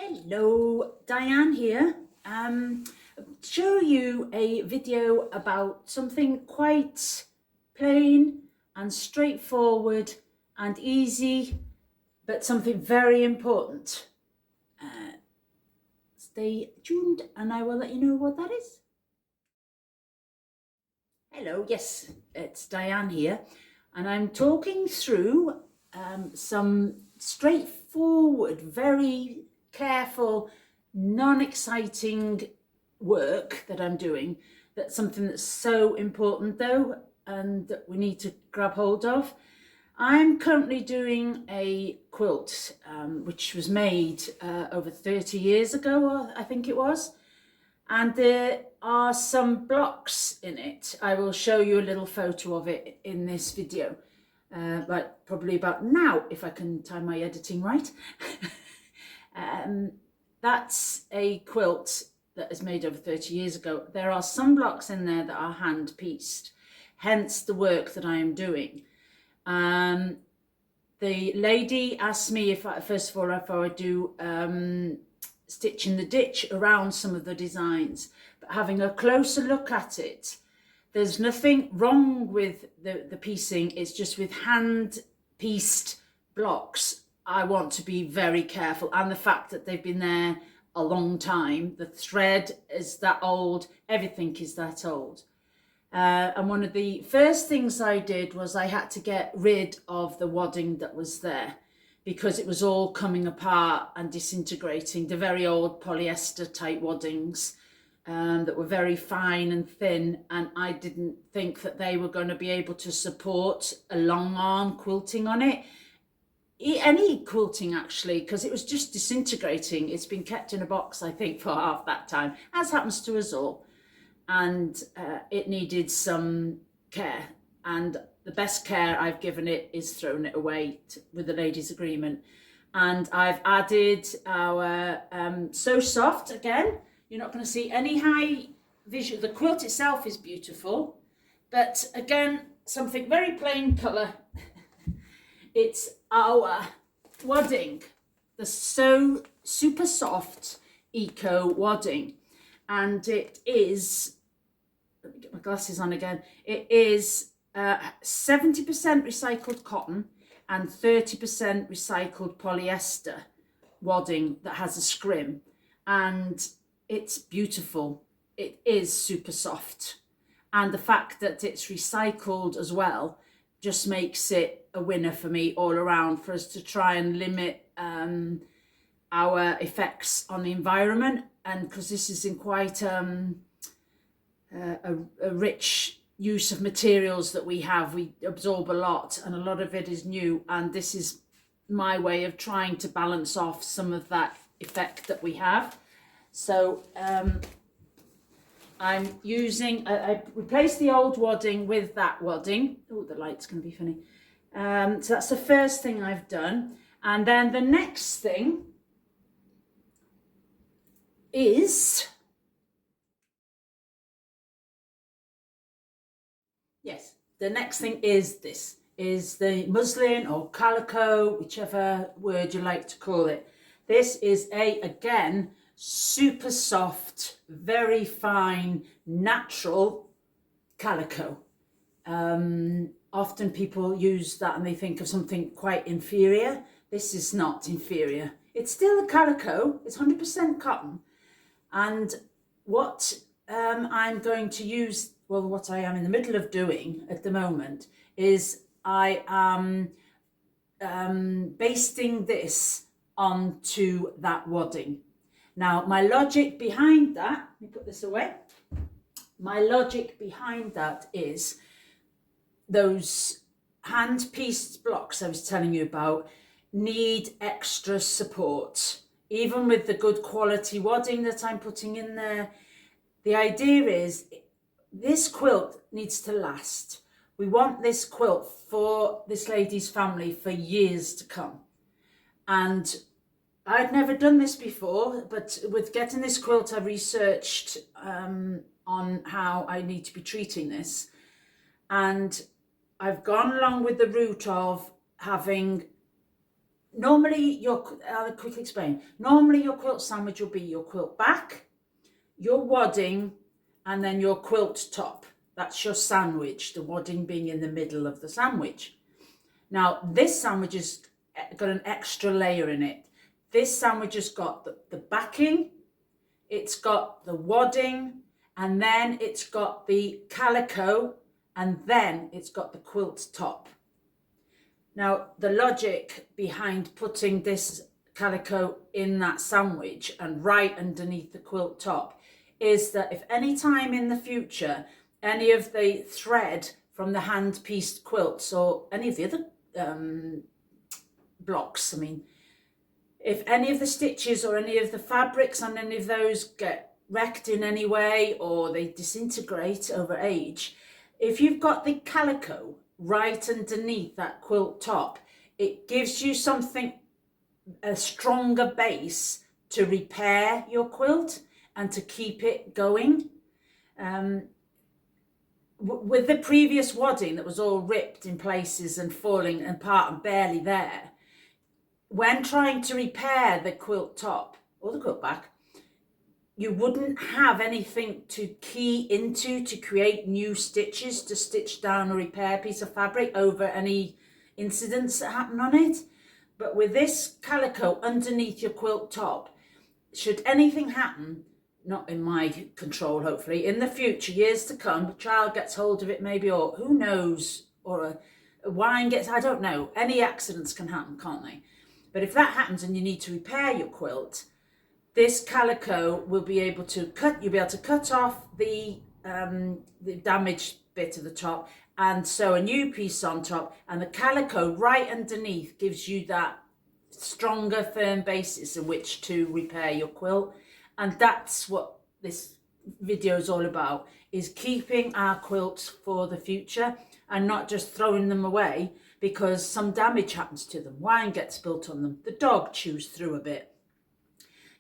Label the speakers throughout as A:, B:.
A: Hello, Diane here. Show you a video about something quite plain and straightforward and easy, but something very important. Stay tuned and I will let you know what that is. Hello, yes, it's Diane here, and I'm talking through some straightforward, very careful, non-exciting work that I'm doing. That's something that's so important though, and that we need to grab hold of. I'm currently doing a quilt which was made over 30 years ago, I think it was, and there are some blocks in it. I will show you a little photo of it in this video, like probably about now, if I can time my editing right. That's a quilt that is made over 30 years ago. There are some blocks in there that are hand pieced, hence the work that I am doing. The lady asked me if I would do stitching the ditch around some of the designs, but having a closer look at it, there's nothing wrong with the piecing. It's just with hand pieced blocks, I want to be very careful, and the fact that they've been there a long time, the thread is that old, everything is that old. And one of the first things I did was I had to get rid of the wadding that was there, because it was all coming apart and disintegrating. The very old polyester type waddings that were very fine and thin, and I didn't think that they were going to be able to support a long arm quilting on it. Any quilting actually, because it was just disintegrating. It's been kept in a box, I think, for half that time, as happens to us all. And it needed some care, and the best care I've given it is thrown it away with the ladies' agreement. And I've added our So Soft again. You're not going to see any high visual. The quilt itself is beautiful, but again, something very plain colour. It's our wadding, the So Super Soft Eco Wadding, and it is, let me get my glasses on again, it is 70% recycled cotton and 30% recycled polyester wadding that has a scrim, and it's beautiful. It is super soft, and the fact that it's recycled as well just makes it a winner for me all around, for us to try and limit our effects on the environment. And because this is in quite a rich use of materials that we have, we absorb a lot, and a lot of it is new, and this is my way of trying to balance off some of that effect that we have. So I'm using, I replaced the old wadding with that wadding. Oh, the light's going to be funny. So that's the first thing I've done. And then the next thing is, yes, the next thing is this, is the muslin or calico, whichever word you like to call it. This is again, super soft, very fine, natural calico. Often people use that and they think of something quite inferior. This is not inferior. It's still a calico, it's 100% cotton. And what I'm going to use, well, what I am in the middle of doing at the moment is I am basting this onto that wadding. Now, my logic behind that, let me put this away. My logic behind that is those hand-pieced blocks I was telling you about need extra support. Even with the good quality wadding that I'm putting in there, the idea is this quilt needs to last. We want this quilt for this lady's family for years to come. And I'd never done this before, but with getting this quilt, I researched on how I need to be treating this. And I've gone along with the route of having normally I'll quickly explain. Normally your quilt sandwich will be your quilt back, your wadding, and then your quilt top. That's your sandwich, the wadding being in the middle of the sandwich. Now, this sandwich has got an extra layer in it. This sandwich has got the backing, it's got the wadding, and then it's got the calico, and then it's got the quilt top. Now, the logic behind putting this calico in that sandwich and right underneath the quilt top is that if any time in the future any of the thread from the hand-pieced quilts or any of the other blocks, if any of the stitches or any of the fabrics on any of those get wrecked in any way or they disintegrate over age, if you've got the calico right underneath that quilt top, it gives you a stronger base to repair your quilt and to keep it going. With the previous wadding that was all ripped in places and falling apart and barely there, when trying to repair the quilt top or the quilt back, you wouldn't have anything to key into to create new stitches to stitch down or repair a piece of fabric over any incidents that happen on it. But with this calico underneath your quilt top, should anything happen, not in my control hopefully, in the future, years to come, a child gets hold of it maybe, or who knows, or a wine gets, I don't know, any accidents can happen, can't they? But if that happens and you need to repair your quilt, this calico will be able to cut off the damaged bit of the top and sew a new piece on top, and the calico right underneath gives you that stronger, firm basis in which to repair your quilt. And that's what this video is all about, is keeping our quilts for the future and not just throwing them away because some damage happens to them. Wine gets spilt on them, the dog chews through a bit,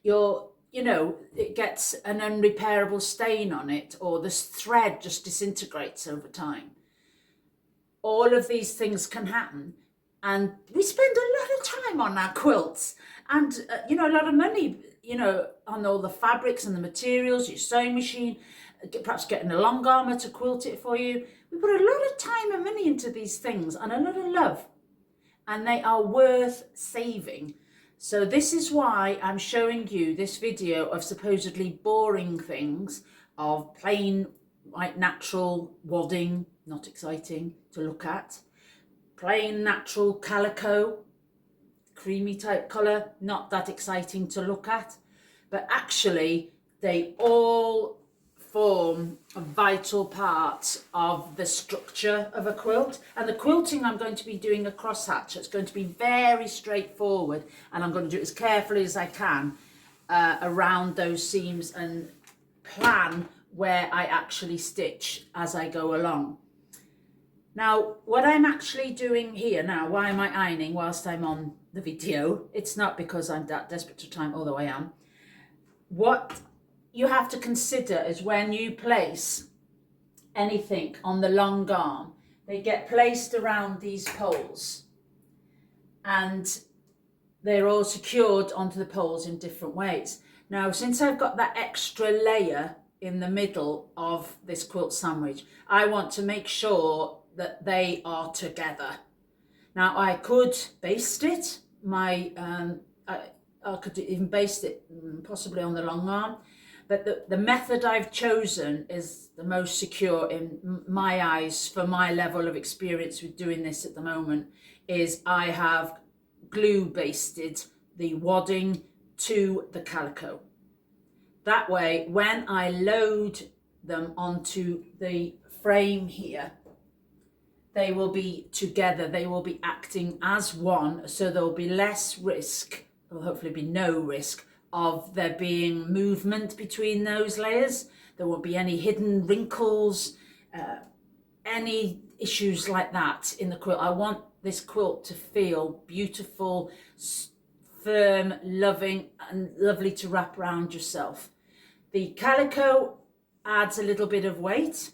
A: it gets an unrepairable stain on it, or the thread just disintegrates over time. All of these things can happen, and we spend a lot of time on our quilts and a lot of money on all the fabrics and the materials, your sewing machine, perhaps getting a longarmer to quilt it for you. We put a lot of time and money into these things and a lot of love, and they are worth saving. So this is why I'm showing you this video of supposedly boring things, of plain white natural wadding, not exciting to look at, plain natural calico, creamy type colour, not that exciting to look at, but actually they all form a vital part of the structure of a quilt. And the quilting I'm going to be doing a crosshatch. It's going to be very straightforward, and I'm going to do it as carefully as I can around those seams and plan where I actually stitch as I go along. Now, what I'm actually doing here now, why am I ironing whilst I'm on the video? It's not because I'm that desperate for time, although I am. What you have to consider is when you place anything on the long arm, they get placed around these poles and they're all secured onto the poles in different ways. Now, since I've got that extra layer in the middle of this quilt sandwich, I want to make sure that they are together. Now, I could baste it. I could even baste it possibly on the long arm. But the method I've chosen is the most secure in my eyes for my level of experience with doing this at the moment, is I have glue basted the wadding to the calico. That way, when I load them onto the frame here, they will be together, they will be acting as one, so there will be less risk, or hopefully be no risk, of there being movement between those layers. There won't be any hidden wrinkles, any issues like that in the quilt. I want this quilt to feel beautiful, firm, loving, and lovely to wrap around yourself. The calico adds a little bit of weight,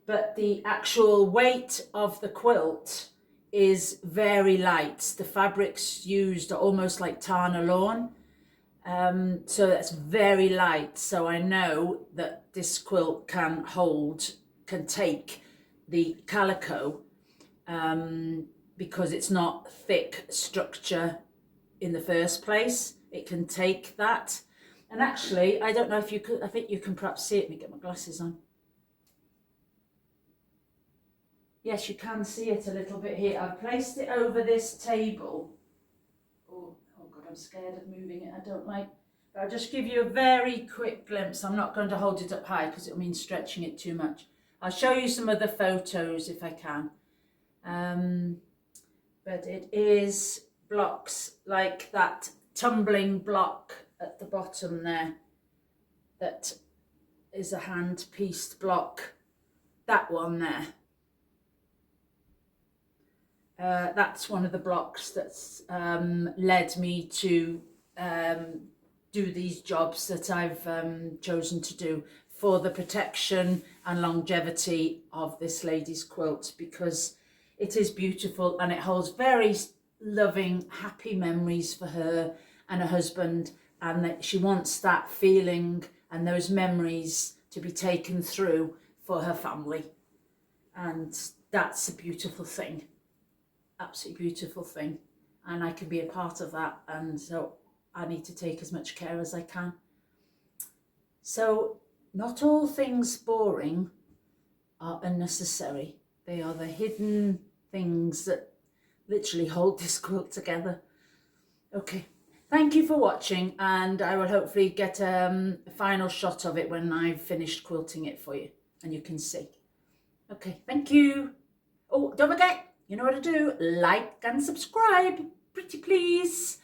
A: but the actual weight of the quilt is very light. The fabrics used are almost like Tana lawn. So that's very light. So I know that this quilt can take the calico, because it's not thick structure in the first place. It can take that. And actually, I don't know if you could, I think you can perhaps see it. Let me get my glasses on. Yes, you can see it a little bit here. I've placed it over this table. Oh God, I'm scared of moving it. I don't like. But I'll just give you a very quick glimpse. I'm not going to hold it up high because it'll mean stretching it too much. I'll show you some other photos if I can. But it is blocks like that tumbling block at the bottom there. That is a hand-pieced block. That one there. That's one of the blocks that's led me to do these jobs that I've chosen to do for the protection and longevity of this lady's quilt, because it is beautiful and it holds very loving, happy memories for her and her husband, and that she wants that feeling and those memories to be taken through for her family. And that's a beautiful thing. Absolutely beautiful thing, and I can be a part of that, and so I need to take as much care as I can. So not all things boring are unnecessary. They are the hidden things that literally hold this quilt together. Okay, thank you for watching, and I will hopefully get a final shot of it when I've finished quilting it for you and you can see. Okay, thank you. Oh, don't forget, you know what to do, like and subscribe, pretty please.